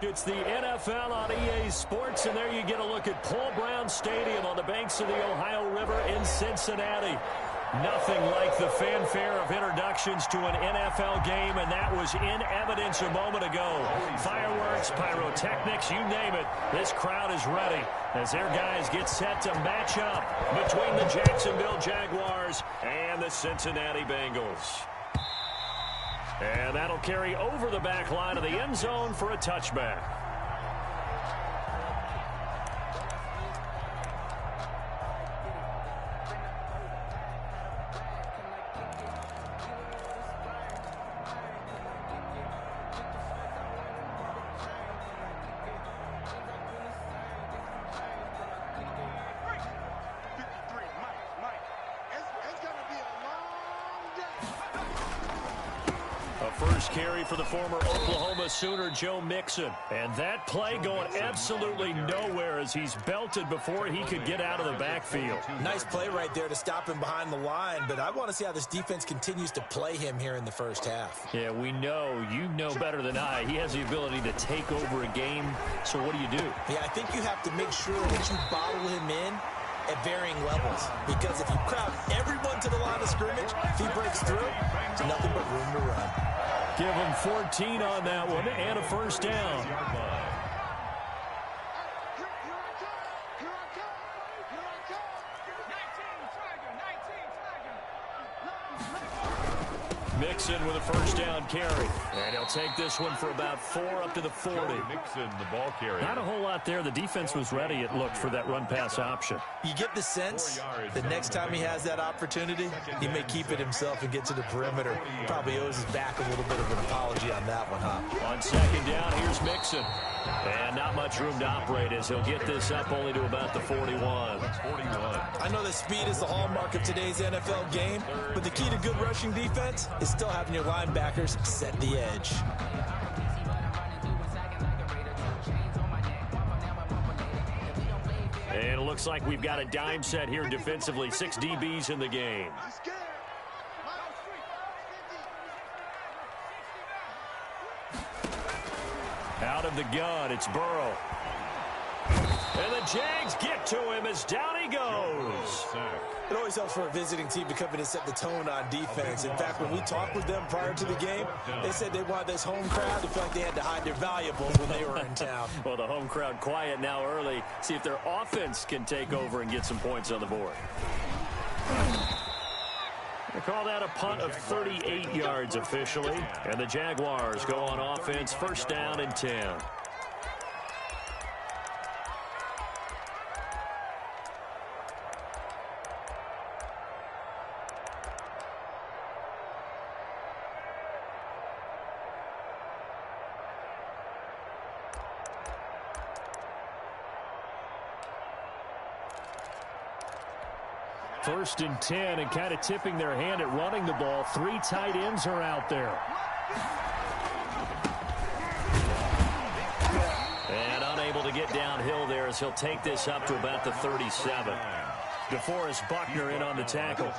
It's the NFL on EA Sports, and there you get a look at Paul Brown Stadium on the banks of the Ohio River in Cincinnati. Nothing like the fanfare of introductions to an NFL game, and that was in evidence a moment ago. Fireworks, pyrotechnics, you name it. This crowd is ready as their guys get set to match up between the Jacksonville Jaguars and the Cincinnati Bengals. And that'll carry over the back line of the end zone for a touchback. First carry for the former Oklahoma Sooner, Joe Mixon. And that play going absolutely nowhere as he's belted before he could get out of the backfield. Nice play right there to stop him behind the line, but I want to see how this defense continues to play him here in the first half. Yeah, we know, you know better than I, he has the ability to take over a game. So what do you do? Yeah, I think you have to make sure that you bottle him in at varying levels, because if you crowd everyone to the line of scrimmage, if he breaks through, there's nothing but room to run. Give him 14 on that one and a first down. Mixon with a first down carry. And he'll take this one for about 4 up to the 40. Mixon, the ball carrier. Not a whole lot there. The defense was ready, it looked, for that run-pass option. You get the sense the next time he has that opportunity, he may keep it himself and get to the perimeter. Probably owes his back a little bit of an apology on that one, huh? On second down, here's Mixon. And not much room to operate as he'll get this up only to about the 41. I know that speed is the hallmark of today's NFL game, but the key to good rushing defense is still having your linebackers set the edge. And it looks like we've got a dime set here defensively. 6 DBs in the game. Out of the gun, it's Burrow. And the Jags get to him as down he goes. It always helps for a visiting team to come in and set the tone on defense. In fact, when we talked with them prior to the game, they said they wanted this home crowd to feel like they had to hide their valuables when they were in town. Well, the home crowd quiet now early. See if their offense can take over and get some points on the board. They call that a punt of 38 yards officially. And the Jaguars go on offense, first down and 10. First and 10, and kind of tipping their hand at running the ball. 3 tight ends are out there. And unable to get downhill there as he'll take this up to about the 37. DeForest Buckner in on the tackle.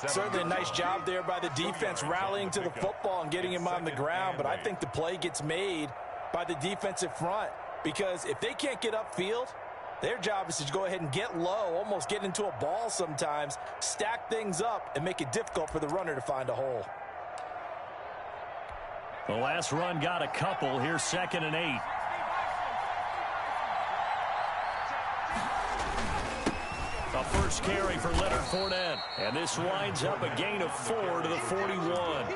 Certainly a nice job there by the defense rallying to the football and getting him on the ground, but I think the play gets made by the defensive front, because if they can't get upfield, their job is to go ahead and get low, almost get into a ball sometimes, stack things up, and make it difficult for the runner to find a hole. The last run got a couple. Here's 2nd and 8. A first carry for Leonard Fournette. And this winds up a gain of 4 to the 41.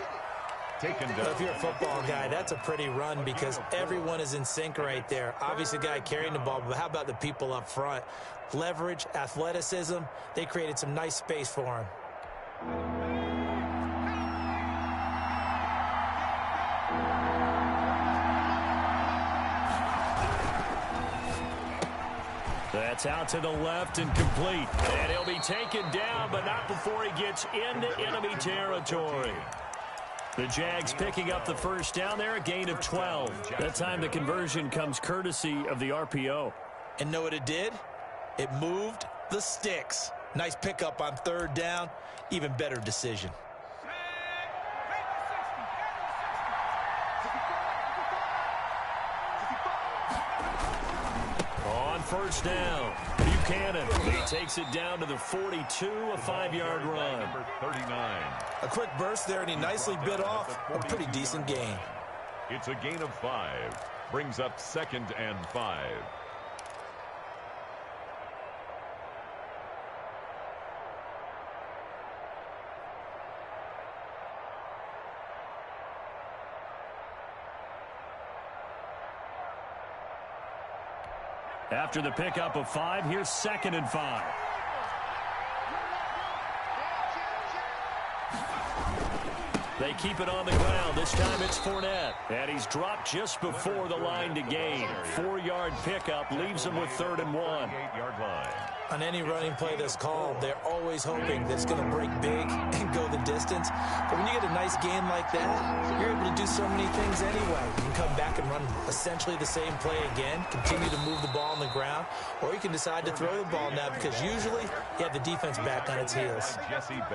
If you're a football guy, that's a pretty run because everyone is in sync right there. Obviously, the guy carrying the ball, but how about the people up front? Leverage, athleticism, they created some nice space for him. That's out to the left and complete. And he'll be taken down, but not before he gets into enemy territory. The Jags picking up the first down there, a gain of 12. That time the conversion comes courtesy of the RPO. And know what it did? It moved the sticks. Nice pickup on 3rd down. Even better decision. first down. Buchanan, he takes it down to the 42, a 5-yard run. Number 39. A quick burst there, and he nicely bit off a pretty decent gain. It's a gain of 5. Brings up 2nd and 5. After the pickup of 5, here's 2nd and 5. They keep it on the ground. This time it's Fournette. And he's dropped just before the line to gain. 4-yard pickup leaves him with 3rd and 1. 8-yard line. On any running play that's called, they're always hoping that it's going to break big and go the distance. But when you get a nice gain like that, you're able to do so many things anyway. You can come back and run essentially the same play again, continue to move the ball on the ground, or you can decide to throw the ball now because usually you have the defense back on its heels.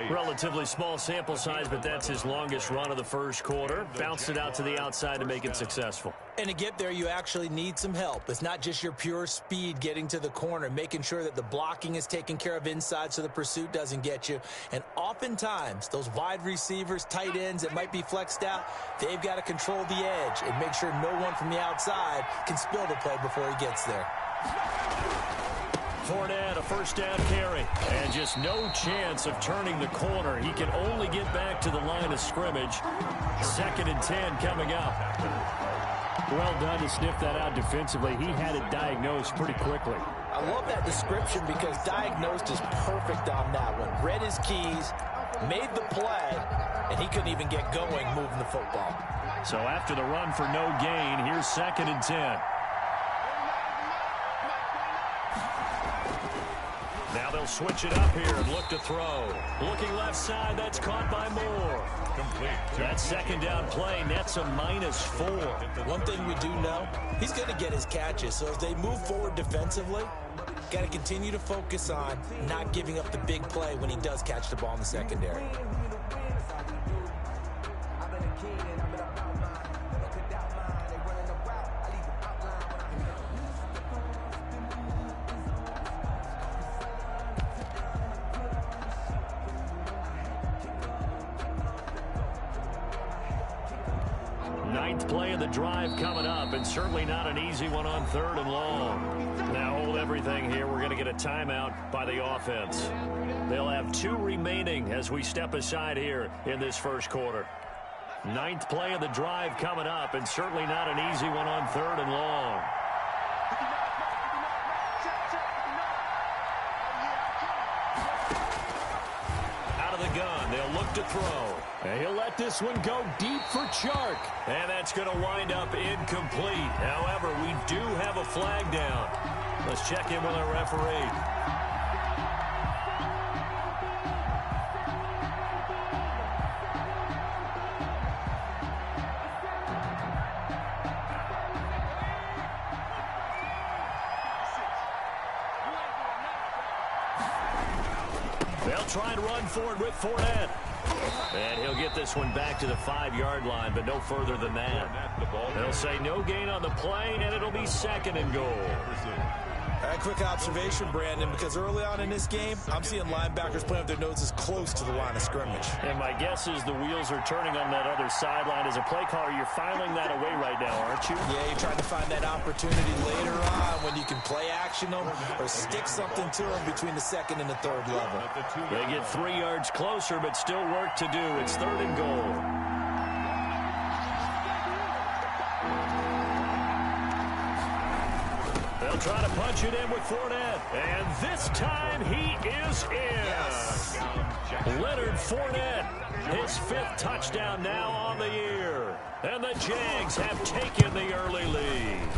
Relatively small sample size, but that's his longest run of the first quarter. Bounced it out to the outside to make it successful. And to get there, you actually need some help. It's not just your pure speed getting to the corner, making sure that the blocking is taken care of inside so the pursuit doesn't get you. And oftentimes, those wide receivers, tight ends that might be flexed out, they've got to control the edge and make sure no one from the outside can spill the play before he gets there. Fournette, a first down carry. And just no chance of turning the corner. He can only get back to the line of scrimmage. 2nd and 10 coming up. Well done to sniff that out defensively. He had it diagnosed pretty quickly. I love that description because diagnosed is perfect on that one. Read his keys, made the play, and he couldn't even get going moving the football. So after the run for no gain, here's 2nd and 10. Now they'll switch it up here and look to throw. Looking left side, that's caught by Moore. Complete. That 2nd down play nets a -4. One thing we do know, he's going to get his catches. So as they move forward defensively, got to continue to focus on not giving up the big play when he does catch the ball in the secondary. Ninth play of the drive coming up, and certainly not an easy one on 3rd and long. Now hold everything here. We're going to get a timeout by the offense. They'll have 2 remaining as we step aside here in this first quarter. Ninth play of the drive coming up, and certainly not an easy one on 3rd and long. Out of the gun, they'll look to throw. And he'll let this one go deep for Chark. And that's going to wind up incomplete. However, we do have a flag down. Let's check in with our referee. They'll try and run forward with Fournette. And he'll get this one back to the 5-yard line, but no further than that. They'll say no gain on the play, and it'll be 2nd and goal. A quick observation, Brandon, because early on in this game, I'm seeing linebackers playing with their noses close to the line of scrimmage. And my guess is the wheels are turning on that other sideline. As a play caller, you're filing that away right now, aren't you? Yeah, you're trying to find that opportunity later on when you can play action them or stick something to them between the 2nd and the 3rd level. They get 3 yards closer, but still work to do. It's 3rd and goal. They'll try to punch it in with Fournette. And this time he is in. Yes. Leonard Fournette, his 5th touchdown now on the year. And the Jags have taken the early lead.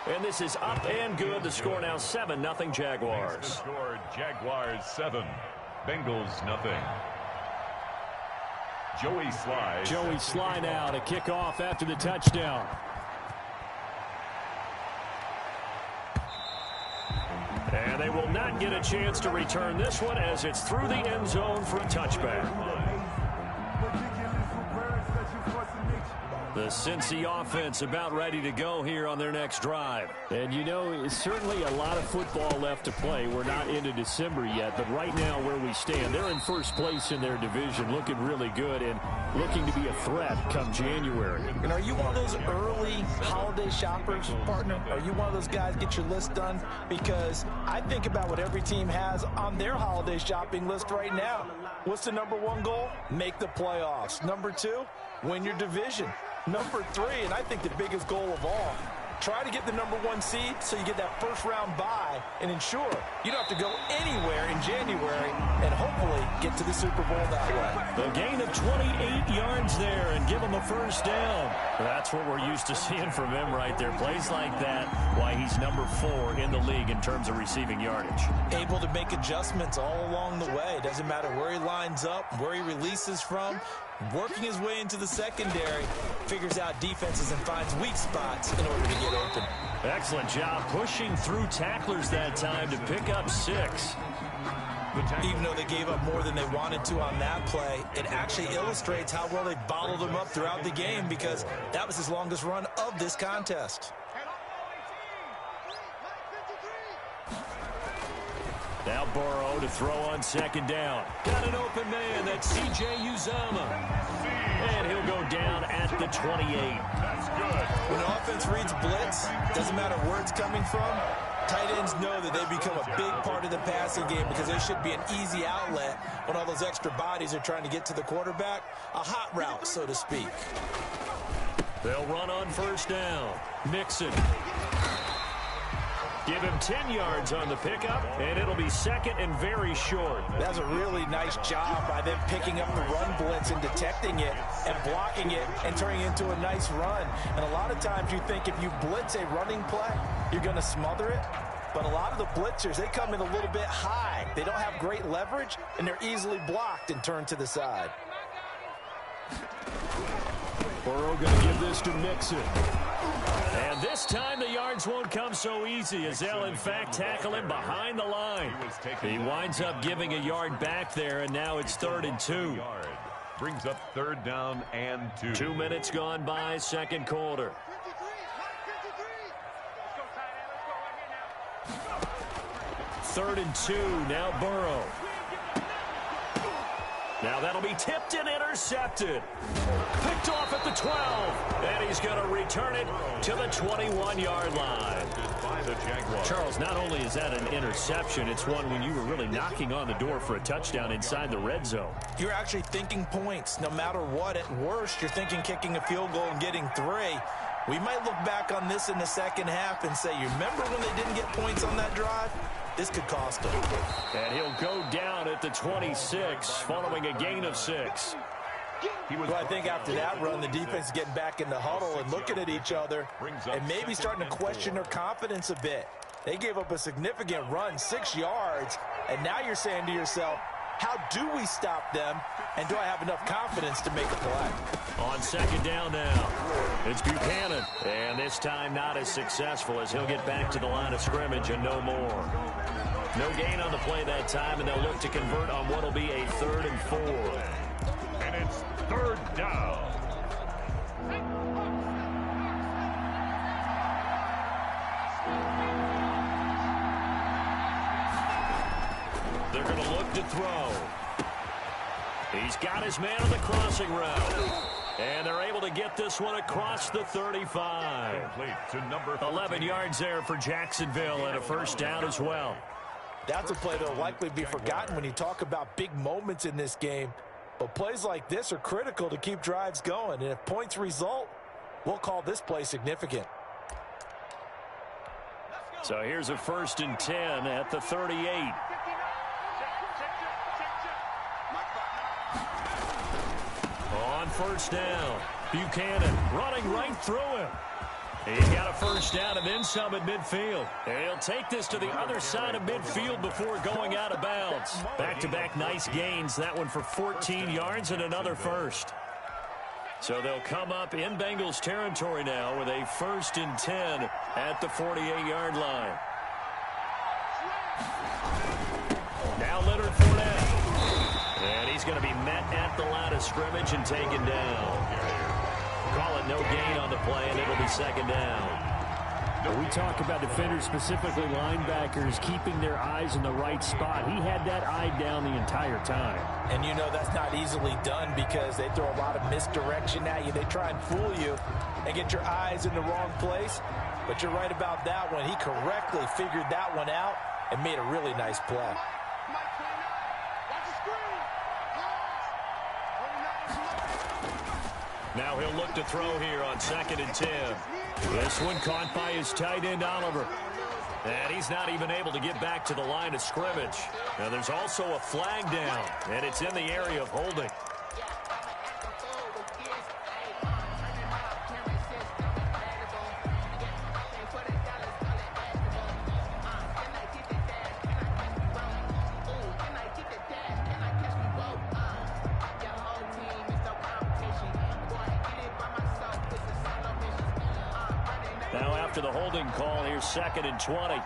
And this is up and good. The score now 7-0 Jaguars. Score Jaguars 7, Bengals nothing. Joey Sly now to kick off after the touchdown. And they will not get a chance to return this one as it's through the end zone for a touchback. The Cincy offense about ready to go here on their next drive. And you know, it's certainly a lot of football left to play. We're not into December yet, but right now where we stand, they're in first place in their division, looking really good and looking to be a threat come January. And are you one of those early holiday shoppers, partner? Are you one of those guys get your list done? Because I think about what every team has on their holiday shopping list right now. What's the number one goal? Make the playoffs. Number two, win your division. Number three, and I think the biggest goal of all, try to get the number one seed so you get that first round bye and ensure you don't have to go anywhere in January and hopefully get to the Super Bowl that way. The gain of 28 yards there and give him a first down. That's what we're used to seeing from him right there. Plays like that, why he's number 4 in the league in terms of receiving yardage. Able to make adjustments all along the way. Doesn't matter where he lines up, where he releases from. Working his way into the secondary, figures out defenses and finds weak spots in order to get open. Excellent job pushing through tacklers that time to pick up 6. Even though they gave up more than they wanted to on that play, it actually illustrates how well they bottled him up throughout the game because that was his longest run of this contest. Now Burrow to throw on second down. Got an open man. That's C.J. Uzomah. And he'll go down at the 28. That's good. When offense reads blitz, doesn't matter where it's coming from, tight ends know that they become a big part of the passing game because they should be an easy outlet when all those extra bodies are trying to get to the quarterback. A hot route, so to speak. They'll run on first down. Mixon. Give him 10 yards on the pickup, and it'll be second and very short. That's a really nice job by them picking up the run blitz and detecting it and blocking it and turning it into a nice run. And a lot of times you think if you blitz a running play, you're going to smother it. But a lot of the blitzers, they come in a little bit high. They don't have great leverage, and they're easily blocked and turned to the side. Burrow going to give this to Mixon. And this time the yards won't come so easy as they'll, in fact, tackle him behind the line. He winds up giving a yard back there, and now it's 3rd and 2. Brings up 3rd down and 2. 2 minutes gone by, second quarter. Third and 2, now Burrow. Now that'll be tipped and intercepted. Picked off at the 12. And he's going to return it to the 21-yard line. By the Jaguars. Charles, not only is that an interception, it's one when you were really knocking on the door for a touchdown inside the red zone. You're actually thinking points no matter what. At worst, you're thinking kicking a field goal and getting 3. We might look back on this in the second half and say, you remember when they didn't get points on that drive? This could cost him. And he'll go down at the 26 following a gain of 6. Well, I think after that run, the defense is getting back in the huddle and looking at each other and maybe starting to question their confidence a bit. They gave up a significant run, 6 yards, and now you're saying to yourself, how do we stop them, and do I have enough confidence to make a play? On second down now, it's Buchanan, and this time not as successful as he'll get back to the line of scrimmage and no more. No gain on the play that time, and they'll look to convert on what will be a 3rd and 4. And it's 3rd down. They're going to look to throw. He's got his man on the crossing route. And they're able to get this one across the 35. To number 11 yards there for Jacksonville and a first down as well. That's a play that will likely be forgotten when you talk about big moments in this game. But plays like this are critical to keep drives going. And if points result, we'll call this play significant. So here's a 1st and 10 at the 38. On first down, Buchanan running right through him. He's got a first down and then some at midfield. And he'll take this to the other side of midfield before going out of bounds. Back-to-back nice gains. That one for 14 yards and another first. So they'll come up in Bengals territory now with a 1st and 10 at the 48-yard line. Now Leonard Fournette. And he's going to be met at the line of scrimmage and taken down. call it no gain on the play, and it'll be second down. We talk about defenders, specifically linebackers, keeping their eyes in the right spot. He had that eye down the entire time. And you know that's not easily done because they throw a lot of misdirection at you. They try and fool you and get your eyes in the wrong place. But you're right about that one. He correctly figured that one out and made a really nice play. Now he'll look to throw here on 2nd and 10. This one caught by his tight end, Oliver. And he's not even able to get back to the line of scrimmage. Now there's also a flag down, and it's in the area of holding. To the holding call here, 2nd and 20.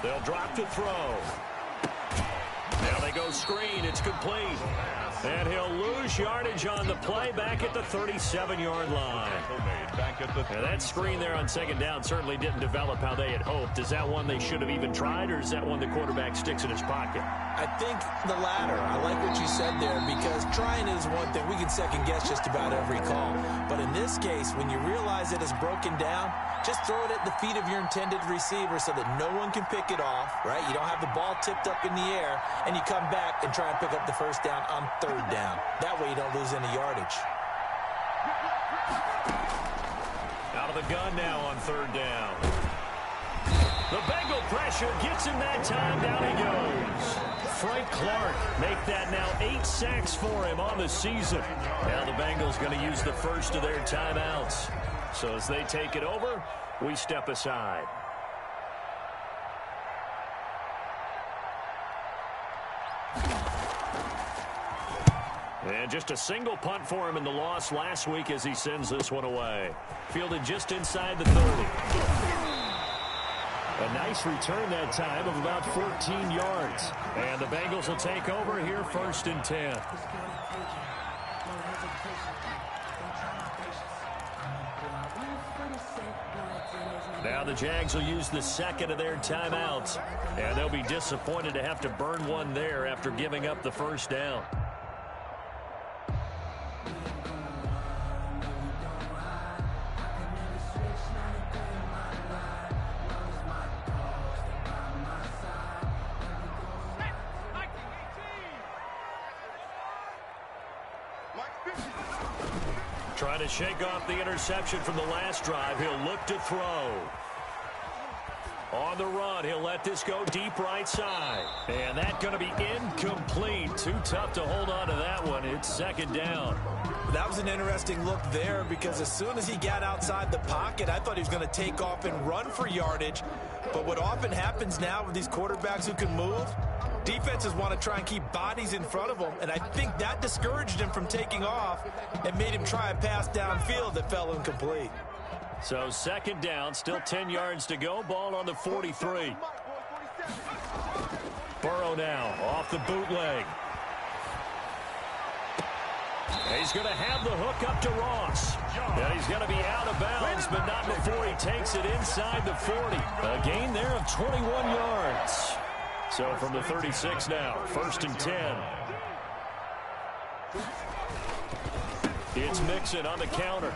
They'll drop to throw. Now they go screen. It's complete. And he'll lose yardage on the play back at the 37-yard line. And that screen there on 2nd down certainly didn't develop how they had hoped. Is that one they should have even tried, or is that one the quarterback sticks in his pocket? I think the latter. I like what you said there, because trying is one thing. We can second guess just about every call. But in this case, when you realize it is broken down, just throw it at the feet of your intended receiver so that no one can pick it off, right? You don't have the ball tipped up in the air, and you come back and try and pick up the first down on 3rd down. That way you don't lose any yardage. Out of the gun now on 3rd down. The Bengal pressure gets him that time. Down he goes. Frank Clark make that now 8 sacks for him on the season. Now the Bengals going to use the first of their timeouts. So as they take it over, we step aside. And just a single punt for him in the loss last week as he sends this one away. Fielded just inside the 30. A nice return that time of about 14 yards. And the Bengals will take over here, 1st and 10. Now the Jags will use the 2nd of their timeouts. And they'll be disappointed to have to burn one there after giving up the 1st down. Trying to shake off the interception from the last drive. He'll look to throw. On the run, he'll let this go deep right side. And that's going to be incomplete. Too tough to hold on to that one. It's 2nd down. That was an interesting look there, because as soon as he got outside the pocket, I thought he was going to take off and run for yardage. But what often happens now with these quarterbacks who can move, defenses want to try and keep bodies in front of them, and I think that discouraged him from taking off and made him try a pass downfield that fell incomplete. So 2nd down, still 10 yards to go. Ball on the 43. Burrow now off the bootleg. He's going to have the hook up to Ross. And he's going to be out of bounds, but not before he takes it inside the 40. A gain there of 21 yards. So from the 36 now, 1st and 10. It's Mixon on the counter.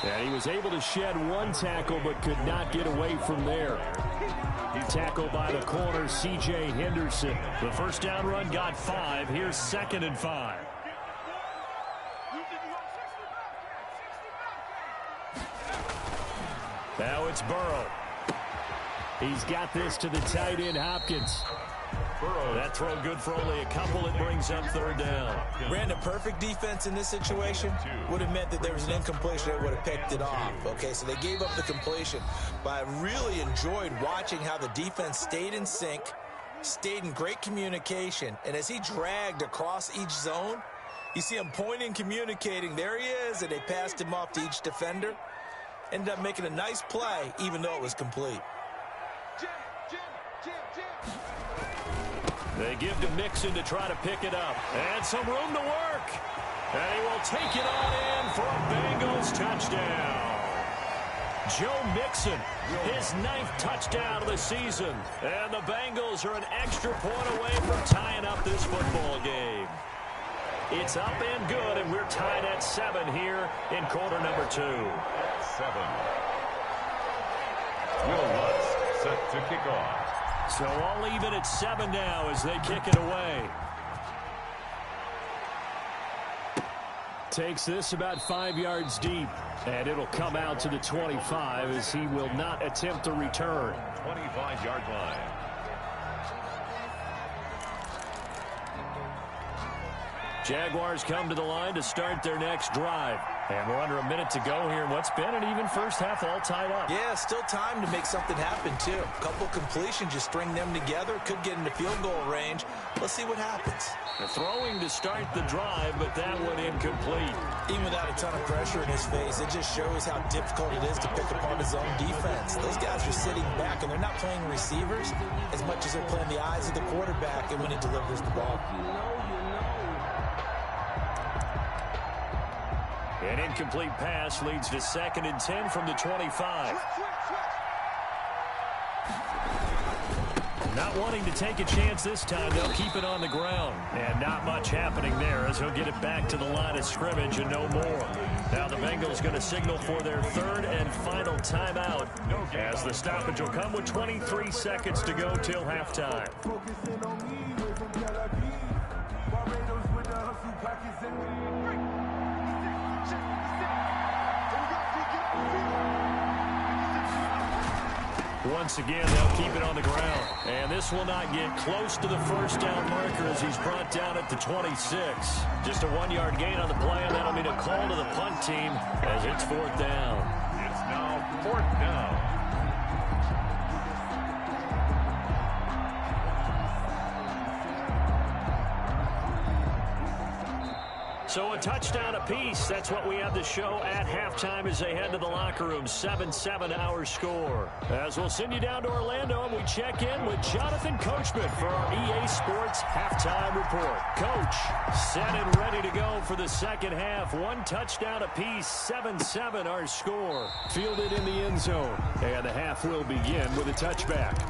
And he was able to shed one tackle, but could not get away from there. Tackled by the corner, C.J. Henderson. The 1st down run got 5. Here's 2nd and 5. Now it's Burrow. He's got this to the tight end, Hopkins. That throw good for only a couple. It brings up 3rd down. Brandon, perfect defense in this situation would have meant that there was an incompletion. They would have picked it off. Okay, so they gave up the completion. But I really enjoyed watching how the defense stayed in sync, stayed in great communication. And as he dragged across each zone, you see him pointing, communicating. There he is, and they passed him off to each defender. Ended up making a nice play, even though it was complete. They give to Mixon to try to pick it up. And some room to work. And he will take it on in for a Bengals touchdown. Joe Mixon, his 9th touchdown of the season. And the Bengals are an extra point away from tying up this football game. It's up and good, and we're tied at 7 here in quarter number 2. 7. Will Lutz set to kick off. So all even at 7 now as they kick it away. Takes this about 5 yards deep, and it'll come out to the 25 as he will not attempt to return. 25-yard line. Jaguars come to the line to start their next drive. And we're under a minute to go here in what's been an even first half, all tied up. Yeah, still time to make something happen, too. A couple completions, just string them together. Could get into field goal range. Let's see what happens. The throwing to start the drive, but that one incomplete. Even without a ton of pressure in his face, it just shows how difficult it is to pick apart his own defense. Those guys are sitting back, and they're not playing receivers as much as they're playing the eyes of the quarterback and when he delivers the ball. An incomplete pass leads to 2nd and 10 from the 25. Not wanting to take a chance this time, they'll keep it on the ground. And not much happening there as he'll get it back to the line of scrimmage and no more. Now the Bengals going to signal for their 3rd and final timeout as the stoppage will come with 23 seconds to go till halftime. Once again, they'll keep it on the ground. And this will not get close to the first down marker as he's brought down at the 26. Just a 1-yard gain on the play, and that'll mean a call to the punt team as it's 4th down. It's now 4th down. So a touchdown apiece. That's what we have to show at halftime as they head to the locker room. 7-7 our score. As we'll send you down to Orlando and we check in with Jonathan Coachman for our EA Sports Halftime Report. Coach, set and ready to go for the second half. 1 touchdown apiece. 7-7 our score. Fielded in the end zone. And the half will begin with a touchback.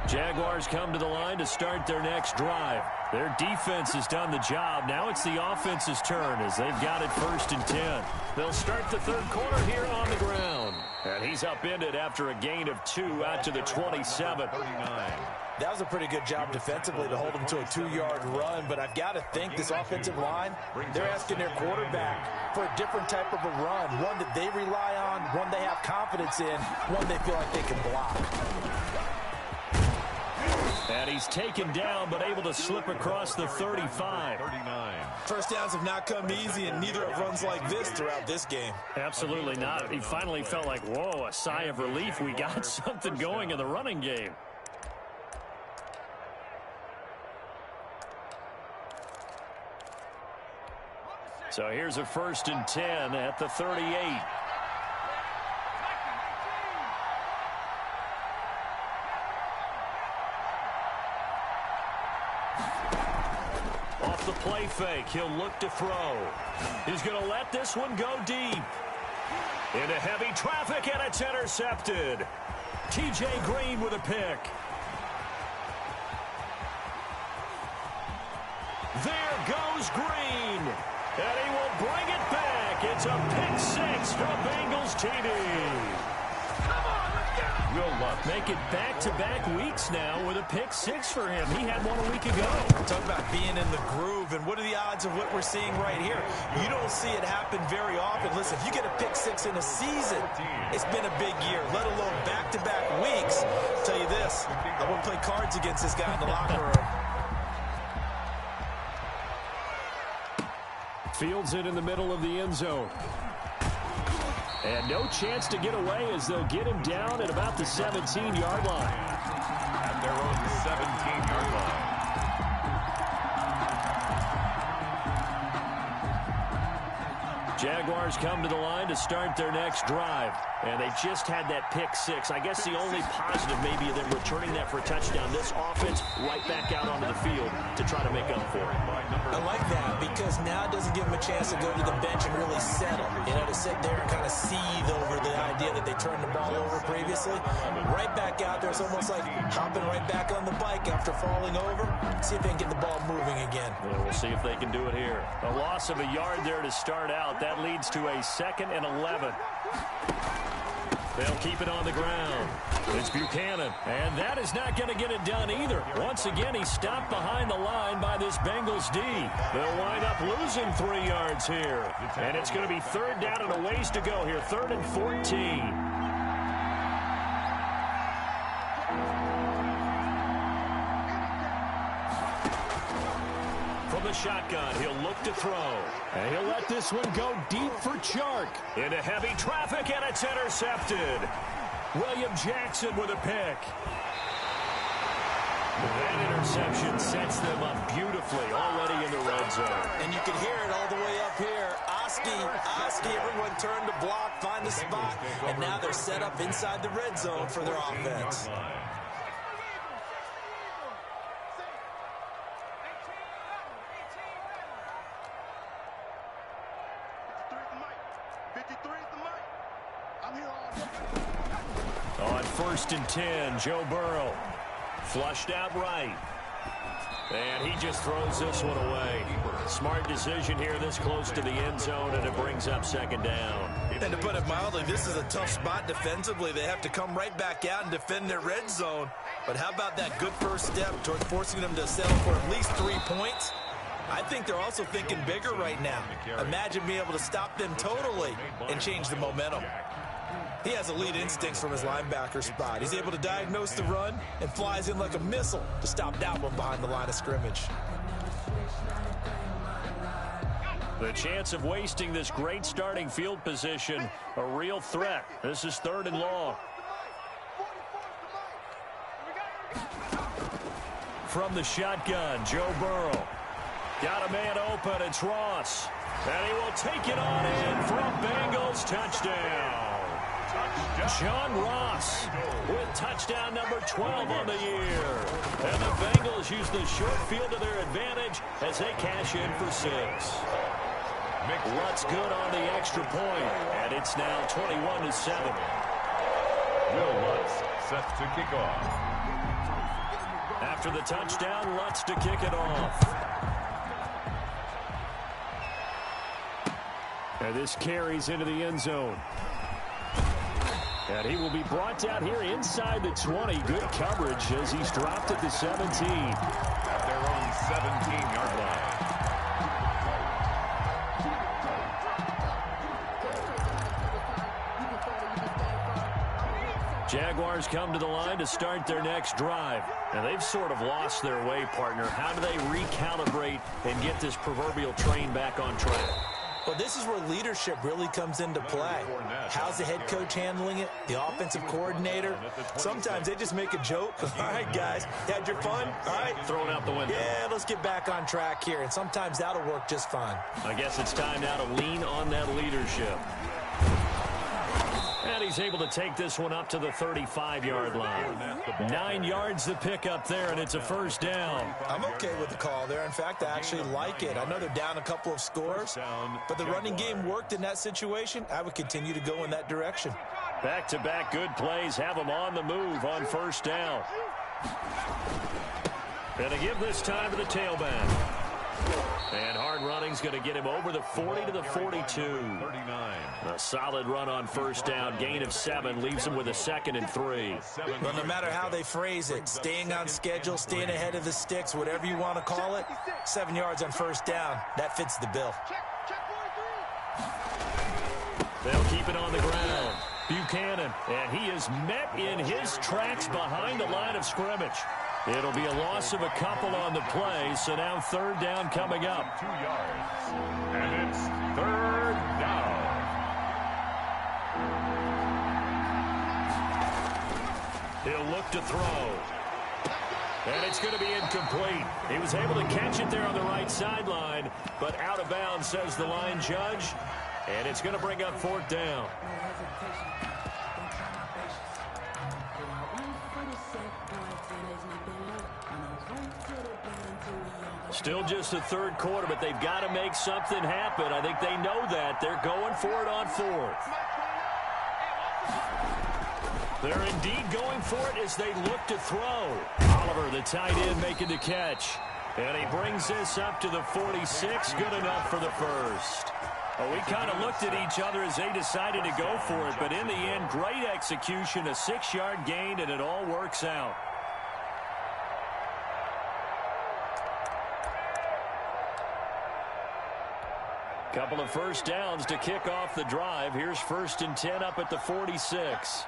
Jaguars come to the line to start their next drive. Their defense has done the job. Now it's the offense's turn as they've got it 1st and 10. They'll start the 3rd quarter here on the ground. And he's upended after a gain of 2 out to the 27. 39. That was a pretty good job defensively to hold him to a 2-yard run, but I've got to think this offensive line, they're asking their quarterback for a different type of a run, one that they rely on, one they have confidence in, one they feel like they can block. And he's taken down, but able to slip across the 35. 39. First downs have not come easy, and neither have runs like this throughout this game. Absolutely not. He finally felt like, whoa, a sigh of relief. We got something going in the running game. So here's a 1st and 10 at the 38. Off the play fake, he'll look to throw. He's going to let this one go deep. Into heavy traffic, and it's intercepted. T.J. Green with a pick. There goes Green. And he will bring it back. It's a pick 6 for Bengals TD. Will Lutz. Make it back-to-back weeks now with a pick 6 for him. He had one a week ago. Talk about being in the groove, and what are the odds of what we're seeing right here? You don't see it happen very often. Listen, if you get a pick 6 in a season, it's been a big year, let alone back-to-back weeks. I'll tell you this, I wouldn't play cards against this guy in the locker room. Fields it in the middle of the end zone. And no chance to get away as they'll get him down at about the 17-yard line. 17-yard line. Jaguars come to the line to start their next drive. And they just had that pick six. I guess the only positive maybe of them returning that for a touchdown. This offense right back out onto the field to try to make up for it. I like that because now it doesn't give them a chance to go to the bench and really settle. To sit there and kind of seethe over the idea that they turned the ball over previously. Right back out there. It's almost like hopping right back on the bike after falling over. See if they can get the ball moving again. Well, we'll see if they can do it here. A loss of a yard there to start out. That leads to a 2nd and 11. They'll keep it on the ground. It's Buchanan. And that is not going to get it done either. Once again, he's stopped behind the line by this Bengals D. They'll wind up losing 3 yards here. And it's going to be 3rd down and a ways to go here. 3rd and 14. From the shotgun, he'll look to throw. And he'll let this one go deep for Chark. Into heavy traffic, and it's intercepted. William Jackson with a pick. That interception sets them up beautifully already in the red zone. And you can hear it all the way up here. Oski, everyone turned to block, find the spot. And now they're set up inside the red zone for their offense. On 1st and 10, Joe Burrow. Flushed out right. And he just throws this one away. Smart decision here this close to the end zone, and it brings up 2nd down. And to put it mildly, this is a tough spot defensively. They have to come right back out and defend their red zone. But how about that good first step towards forcing them to settle for at least 3 points? I think they're also thinking bigger right now. Imagine being able to stop them totally and change the momentum. He has elite instincts from his linebacker spot. He's able to diagnose the run and flies in like a missile to stop that one behind the line of scrimmage. The chance of wasting this great starting field position, a real threat. This is 3rd and long. From the shotgun, Joe Burrow. Got a man open, it's Ross. And he will take it on in for a Bengals touchdown. John Ross with touchdown number 12 on the year. And the Bengals use the short field to their advantage as they cash in for 6. Lutz good on the extra point, and it's now 21-7. Will Lutz set to kick off. After the touchdown, Lutz to kick it off. And this carries into the end zone. And he will be brought down here inside the 20. Good coverage as he's dropped at the 17. At their own 17-yard line. Jaguars come to the line to start their next drive. And they've sort of lost their way, partner. How do they recalibrate and get this proverbial train back on track? Well, this is where leadership really comes into play. How's the head coach handling it? The offensive coordinator? Sometimes they just make a joke. All right, guys, had your fun? All right. Throw it out the window. Yeah, let's get back on track here. And sometimes that'll work just fine. I guess it's time now to lean on that leadership. And he's able to take this one up to the 35-yard line. 9 yards to pick up there, and it's a 1st down. I'm okay with the call there. In fact, I actually like it. I know they're down a couple of scores, but the running game worked in that situation. I would continue to go in that direction. Back-to-back good plays have them on the move on 1st down. And to give this time to the tailback. And hard running's going to get him over the 40 to the 42. 39. A solid run on 1st down. Gain of 7 leaves him with a 2nd and 3. But no matter how they phrase it, staying on schedule, staying ahead of the sticks, whatever you want to call it, 7 yards on 1st down, that fits the bill. They'll keep it on the ground. Buchanan, and he is met in his tracks behind the line of scrimmage. It'll be a loss of a couple on the play, so now 3rd down coming up. 2 yards. And it's 3rd down. He'll look to throw. And it's going to be incomplete. He was able to catch it there on the right sideline, but out of bounds, says the line judge. And it's going to bring up fourth down. Still just the third quarter, but they've got to make something happen. I think they know that. They're going for it on fourth. They're indeed going for it as they look to throw. Oliver, the tight end, making the catch. And he brings this up to the 46. Good enough for the first. Well, we kind of looked at each other as they decided to go for it. But in the end, great execution, a 6-yard gain, and it all works out. Couple of first downs to kick off the drive. Here's 1st and 10 up at the 46.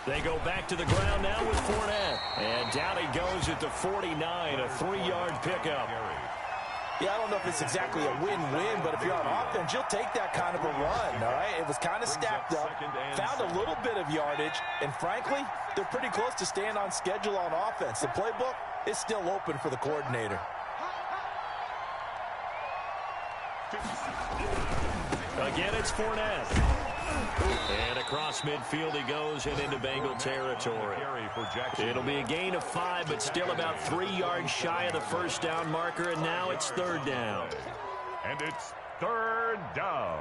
They go back to the ground now with Fournette. And down he goes at the 49, a 3-yard pickup. Yeah, I don't know if it's exactly a win-win, but if you're on offense, you'll take that kind of a run, all right? It was kind of stacked up, found a little bit of yardage, and frankly, they're pretty close to staying on schedule on offense. The playbook is still open for the coordinator. Again, it's Fournette. And across midfield he goes and into Bengal territory. It'll be a gain of 5, but still about 3 yards shy of the first down marker, and now it's third down. And it's third down.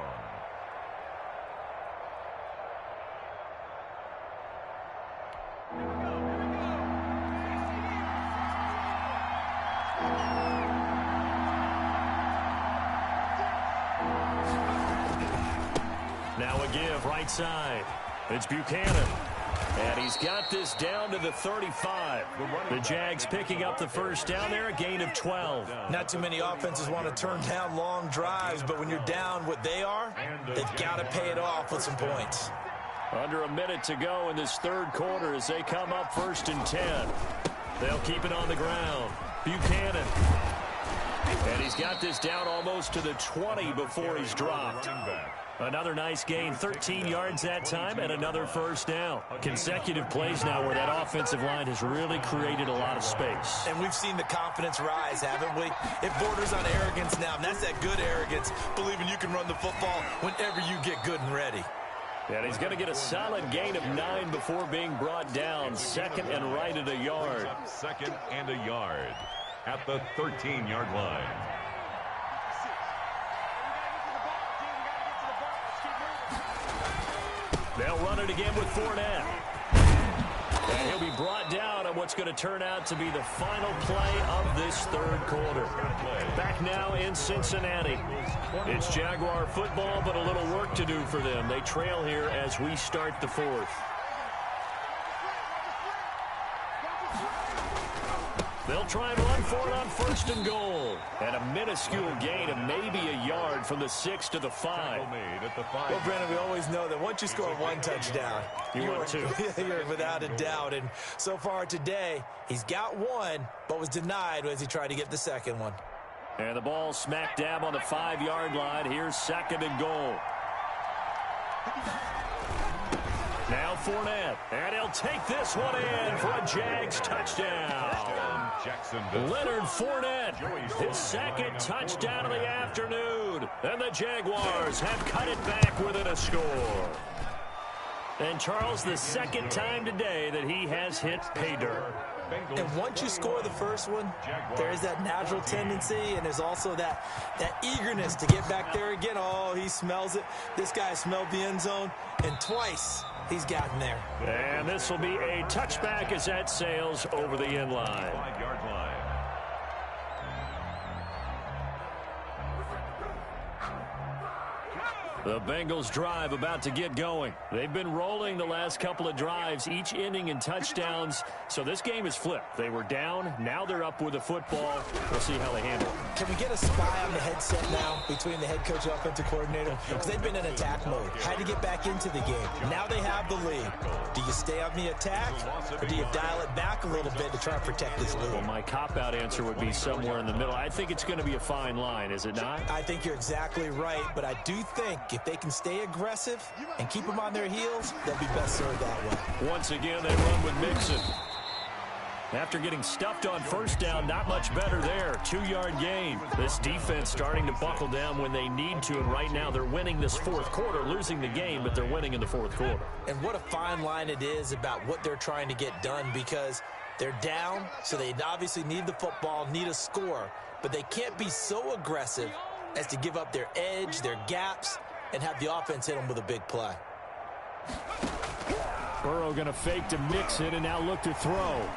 Now a give right side. It's Buchanan. And he's got this down to the 35. The Jags picking up the first down there, a gain of 12. Not too many offenses want to turn down long drives, but when you're down what they are, they've got to pay it off with some points. Under a minute to go in this third quarter as they come up 1st and 10. They'll keep it on the ground. Buchanan. And he's got this down almost to the 20 before he's dropped. Another nice gain, 13 yards that time, and another first down. Consecutive plays now where that offensive line has really created a lot of space. And we've seen the confidence rise, haven't we? It borders on arrogance now, and that's that good arrogance, believing you can run the football whenever you get good and ready. And he's going to get a solid gain of 9 before being brought down. 2nd and right at a yard. 2nd and a yard at the 13-yard line. They'll run it again with Fournette. And he'll be brought down on what's going to turn out to be the final play of this third quarter. Back now in Cincinnati. It's Jaguar football, but a little work to do for them. They trail here as we start the fourth. They'll try and run for it on 1st and goal. And a minuscule gain of maybe a yard from the 6 to the 5. Well, Brandon, we always know that once you score one touchdown, you're without a doubt. And so far today, he's got one, but was denied as he tried to get the second one. And the ball smack dab on the 5-yard line. Here's 2nd and goal. Now Fournette, and he'll take this one in for a Jags touchdown. Leonard Fournette, his 2nd touchdown of the afternoon. And the Jaguars have cut it back within a score. And Charles, the 2nd time today that he has hit pay dirt. And once you score the first one, there is that natural tendency, and there's also that eagerness to get back there again. Oh, he smells it. This guy smelled the end zone, and twice he's gotten there. And this will be a touchback as that sails over the end line. 5-yard line. The Bengals drive about to get going. They've been rolling the last couple of drives, each ending in touchdowns. So this game is flipped. They were down. Now they're up with the football. We'll see how they handle it. Can we get a spy on the headset now between the head coach and offensive coordinator? Because they've been in attack mode. Had to get back into the game. Now they have the lead. Do you stay on the attack, or do you dial it back a little bit to try and protect this lead? Well, my cop-out answer would be somewhere in the middle. I think it's going to be a fine line, is it not? I think you're exactly right, but I do think if if they can stay aggressive and keep them on their heels, they'll be best served that way. Once again, they run with Mixon. After getting stuffed on first down, not much better there. 2-yard gain. This defense starting to buckle down when they need to, and right now they're winning this fourth quarter, losing the game, but they're winning in the fourth quarter. And what a fine line it is about what they're trying to get done, because they're down, so they obviously need the football, need a score, but they can't be so aggressive as to give up their edge, their gaps, and have the offense hit them with a big play. Burrow going to fake to Mixon and now look to throw.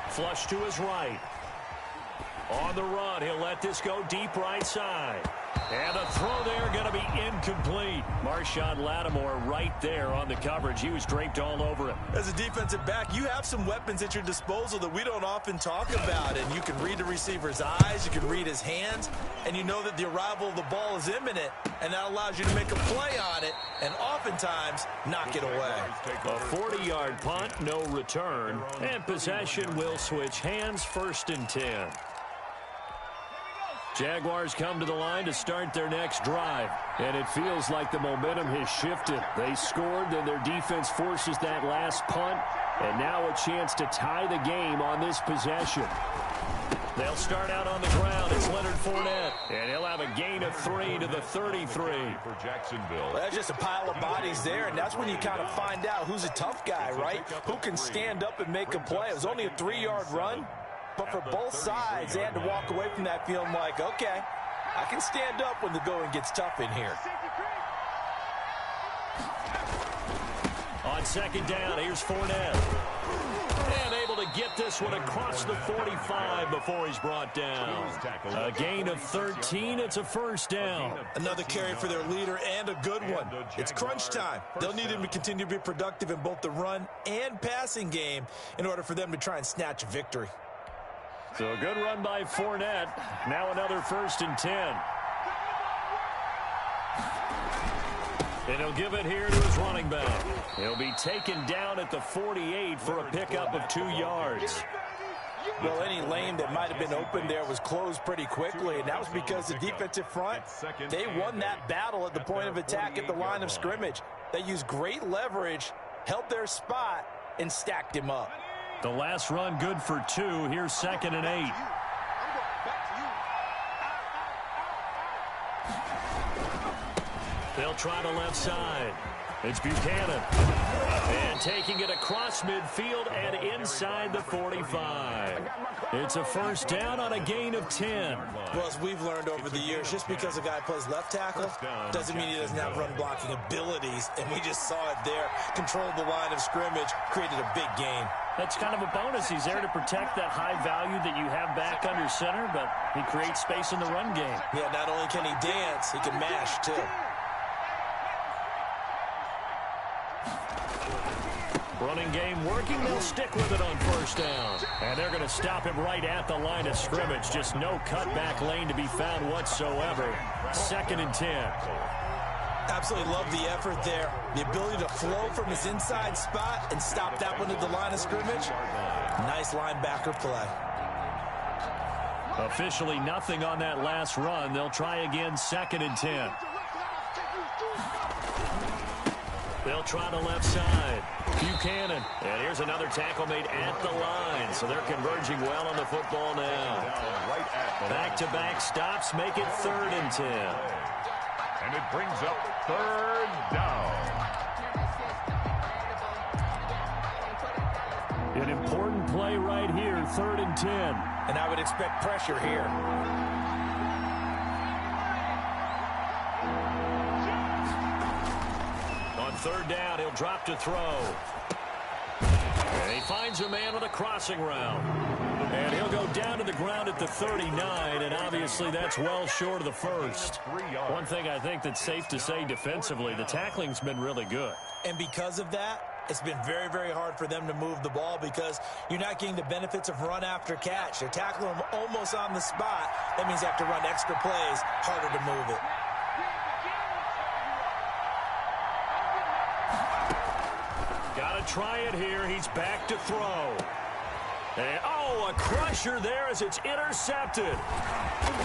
Flush to his right. On the run, he'll let this go deep right side. And the throw there going to be incomplete. Marshawn Lattimore right there on the coverage. He was draped all over it. As a defensive back, you have some weapons at your disposal that we don't often talk about. And you can read the receiver's eyes, you can read his hands, and you know that the arrival of the ball is imminent, and that allows you to make a play on it and oftentimes knock it away. A 40-yard punt, no return, and possession will switch hands, 1st and 10. Jaguars come to the line to start their next drive. And it feels like the momentum has shifted. They scored, then their defense forces that last punt. And now a chance to tie the game on this possession. They'll start out on the ground. It's Leonard Fournette. And he'll have a gain of 3 to the 33. For Jacksonville. Well, that's just a pile of bodies there, and that's when you kind of find out who's a tough guy, right? Who can stand up and make a play. It was only a 3-yard run. But for both sides, they had to walk away from that feeling like, okay, I can stand up when the going gets tough in here. On 2nd down, here's Fournette. And able to get this one across the 45 before he's brought down. A gain of 13. It's a 1st down. Another carry for their leader and a good one. It's crunch time. They'll need him to continue to be productive in both the run and passing game in order for them to try and snatch a victory. So a good run by Fournette. Now another 1st and 10. And he'll give it here to his running back. He'll be taken down at the 48 for a pickup of 2 yards. Well, any lane that might have been open there was closed pretty quickly, and that was because the defensive front, they won that battle at the point of attack at the line of scrimmage. They used great leverage, held their spot, and stacked him up. The last run good for 2. Here's 2nd and 8. They'll try the left side. It's Buchanan. And taking it across midfield and inside the 45. It's a 1st down on a gain of 10. Well, as we've learned over the years, just because a guy plays left tackle doesn't mean he doesn't have run blocking abilities. And we just saw it there. Controlled the line of scrimmage, created a big gain. That's kind of a bonus. He's there to protect that high value that you have back under center, but he creates space in the run game. Yeah, not only can he dance, he can mash, too. Running game working. They'll stick with it on 1st down. And they're going to stop him right at the line of scrimmage. Just no cutback lane to be found whatsoever. 2nd and 10. Absolutely love the effort there. The ability to flow from his inside spot and stop that one at the line of scrimmage. Nice linebacker play. Officially nothing on that last run. They'll try again 2nd and 10. They'll try the left side. Buchanan. And here's another tackle made at the line. So they're converging well on the football now. Back-to-back stops make it 3rd and 10. And it brings up 3rd down. An important play right here, 3rd and 10. And I would expect pressure here. On 3rd down, he'll drop to throw. And he finds a man on a crossing route. And he'll go down to the ground at the 39, and obviously that's well short of the 1st. One thing I think that's safe to say defensively, the tackling's been really good. And because of that, it's been very, very hard for them to move the ball because you're not getting the benefits of run after catch. They're tackling them almost on the spot. That means they have to run extra plays, harder to move it. Got to try it here. He's back to throw. And, oh, a crusher there as it's intercepted.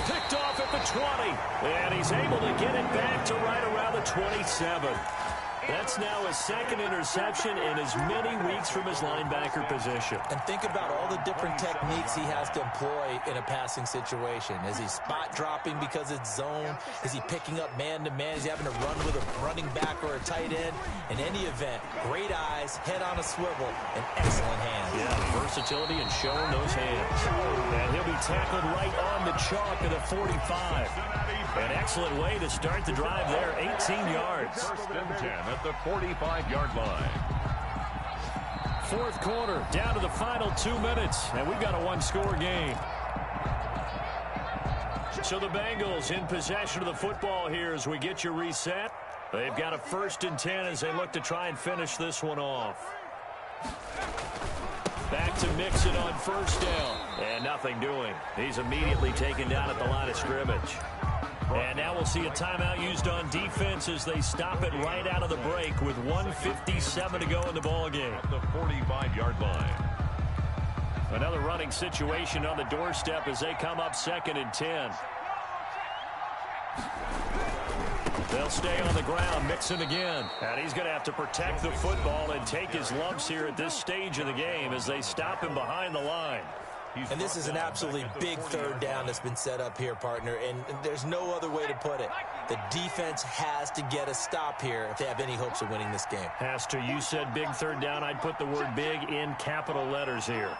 Picked off at the 20. And he's able to get it back to right around the 27. That's now his second interception in as many weeks from his linebacker position. And think about all the different techniques he has to employ in a passing situation. Is he spot dropping because it's zone? Is he picking up man-to-man? Is he having to run with a running back or a tight end? In any event, great eyes, head on a swivel, and excellent hands. Yeah, versatility and showing those hands. And he'll be tackled right on the chalk of the 45. An excellent way to start the drive there, 18 yards. First and 10 at the 45-yard line. Fourth quarter, down to the final 2 minutes, and we've got a one-score game. So the Bengals in possession of the football here as we get you reset. They've got a 1st and 10 as they look to try and finish this one off. Back to Mixon on 1st down, and nothing doing. He's immediately taken down at the line of scrimmage. And now we'll see a timeout used on defense as they stop it right out of the break with 1:57 to go in the ballgame. At the 45-yard line. Another running situation on the doorstep as they come up 2nd and 10. They'll stay on the ground, Mixon again. And he's going to have to protect the football and take his lumps here at this stage of the game as they stop him behind the line. And this is an absolutely big 3rd down that's been set up here, partner, and there's no other way to put it. The defense has to get a stop here if they have any hopes of winning this game. Has to. You said big 3rd down. I'd put the word big in capital letters here.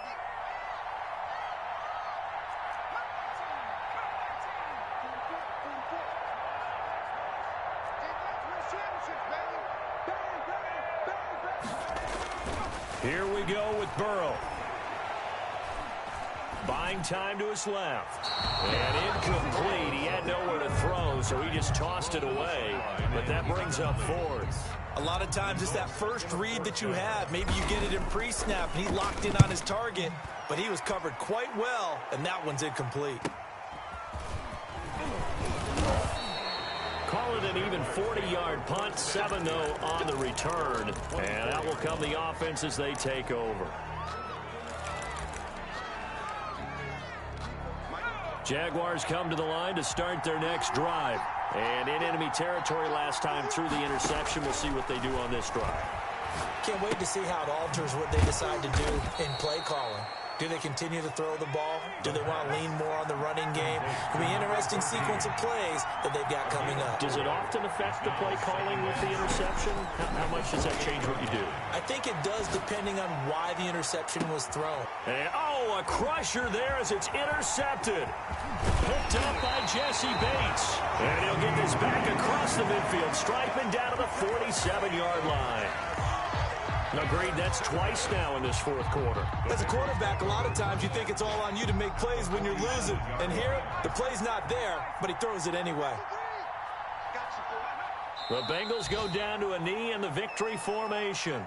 Here we go with Burrow. Buying time to his left. And incomplete. He had nowhere to throw, so he just tossed it away. But that brings up 4th. A lot of times it's that first read that you have. Maybe you get it in pre-snap, and he locked in on his target. But he was covered quite well, and that one's incomplete. Call it an even 40-yard punt, 7-0 on the return. And that will come the offense as they take over. Jaguars come to the line to start their next drive. And in enemy territory last time through the interception. We'll see what they do on this drive. Can't wait to see how it alters what they decide to do in play calling. Do they continue to throw the ball? Do they want to lean more on the running game? It'll be an interesting sequence of plays that they've got coming up. Does it often affect the play calling with the interception? How much does that change what you do? I think it does depending on why the interception was thrown. And, oh, a crusher there as it's intercepted. Picked up by Jesse Bates. And he'll get this back across the midfield, striping down to the 47-yard line. Agreed, that's twice now in this 4th quarter. As a quarterback, a lot of times you think it's all on you to make plays when you're losing. And here, the play's not there, but he throws it anyway. The Bengals go down to a knee in the victory formation.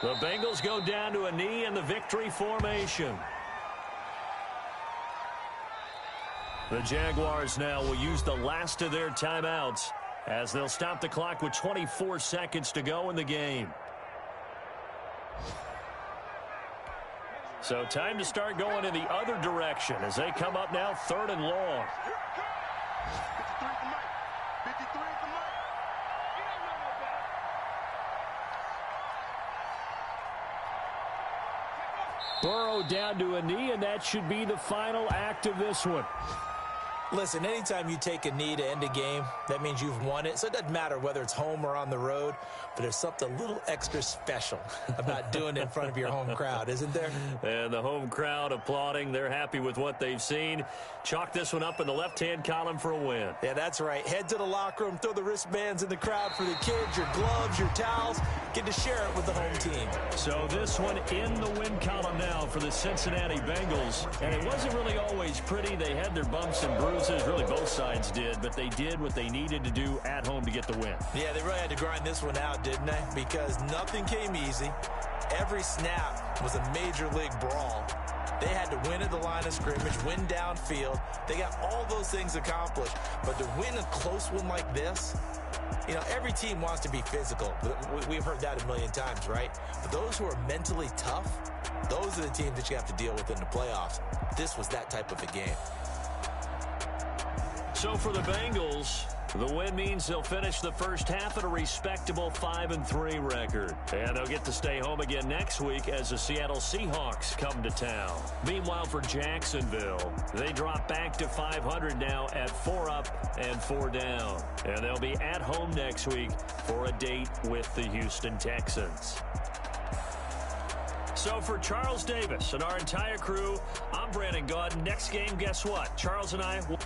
The Bengals go down to a knee in the victory formation. The Jaguars now will use the last of their timeouts as they'll stop the clock with 24 seconds to go in the game. So time to start going in the other direction as they come up now 3rd and long. Burrow down to a knee, and that should be the final act of this one. Listen, anytime you take a knee to end a game, that means you've won it. So it doesn't matter whether it's home or on the road, but there's something a little extra special about doing it in front of your home crowd, isn't there? And the home crowd applauding. They're happy with what they've seen. Chalk this one up in the left-hand column for a win. Yeah, that's right. Head to the locker room, throw the wristbands in the crowd for the kids, your gloves, your towels. Get to share it with the home team. So this one in the win column now for the Cincinnati Bengals. And it wasn't really always pretty. They had their bumps and bruises. Really, both sides did, but they did what they needed to do at home to get the win. Yeah, they really had to grind this one out, didn't they? Because nothing came easy. Every snap was a major league brawl. They had to win at the line of scrimmage, win downfield. They got all those things accomplished. But to win a close one like this, you know, every team wants to be physical. We've heard that a million times, right? But those who are mentally tough, those are the teams that you have to deal with in the playoffs. This was that type of a game. So for the Bengals, the win means they'll finish the first half at a respectable 5-3 record. And they'll get to stay home again next week as the Seattle Seahawks come to town. Meanwhile, for Jacksonville, they drop back to 500 now at 4 up and 4 down. And they'll be at home next week for a date with the Houston Texans. So for Charles Davis and our entire crew, I'm Brandon Gaudin. Next game, guess what? Charles and I will